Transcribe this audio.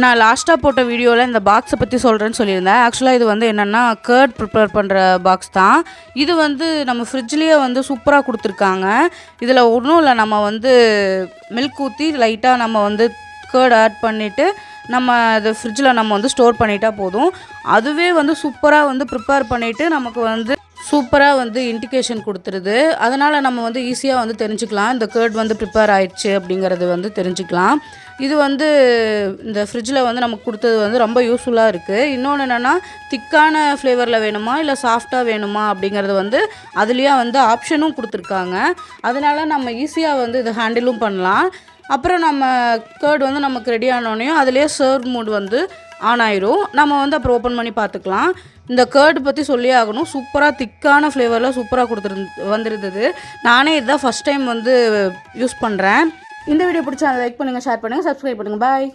நான் லாஸ்ட்டாக போட்ட வீடியோவில் இந்த பாக்ஸை பற்றி சொல்கிறேன்னு சொல்லியிருந்தேன். ஆக்சுவலாக இது வந்து என்னென்னா கர்ட் ப்ரிப்பேர் பண்ணுற பாக்ஸ் தான். இது வந்து நம்ம ஃப்ரிட்ஜ்லேயே வந்து சூப்பராக கொடுத்துருக்காங்க. இதில் ஒன்றும் இல்லை, நம்ம வந்து மில்க் ஊற்றி லைட்டாக நம்ம வந்து கர்ட் ஆட் பண்ணிவிட்டு நம்ம அது ஃப்ரிட்ஜில் நம்ம வந்து ஸ்டோர் பண்ணிட்டா போதும். அதுவே வந்து சூப்பராக வந்து ப்ரிப்பேர் பண்ணிவிட்டு நமக்கு வந்து சூப்பராக வந்து இண்டிகேஷன் கொடுத்துருது. அதனால் நம்ம வந்து ஈஸியாக வந்து தெரிஞ்சுக்கலாம் இந்த கர்ட் வந்து ப்ரிப்பேர் ஆயிடுச்சு அப்படிங்கிறது வந்து தெரிஞ்சுக்கலாம். இது வந்து இந்த ஃப்ரிட்ஜில் வந்து நமக்கு கொடுத்தது வந்து ரொம்ப யூஸ்ஃபுல்லாக இருக்குது. இன்னொன்று என்னென்னா, திக்கான ஃப்ளேவரில் வேணுமா இல்லை சாஃப்டாக வேணுமா அப்படிங்கிறது வந்து அதுலேயே வந்து ஆப்ஷனும் கொடுத்துருக்காங்க. அதனால் நம்ம ஈஸியாக வந்து இதை ஹேண்டிலும் பண்ணலாம். அப்புறம் நம்ம கர்ட் வந்து நமக்கு ரெடி ஆனோடனையும் அதிலே சர்வ் மூட் வந்து ஆன் ஆயிரும். நம்ம வந்து அப்புறம் ஓப்பன் பண்ணி பார்த்துக்கலாம். இந்த கர்டு பற்றி சொல்லி ஆகணும். சூப்பராக திக்கான ஃப்ளேவரில் சூப்பராக வந்துருந்தது. நானே இதுதான் ஃபஸ்ட் டைம் வந்து யூஸ் பண்ணுறேன். இந்த வீடியோ பிடிச்சா லைக் பண்ணுங்கள், ஷேர் பண்ணுங்கள், சப்ஸ்கிரைப் பண்ணுங்கள். பாய்.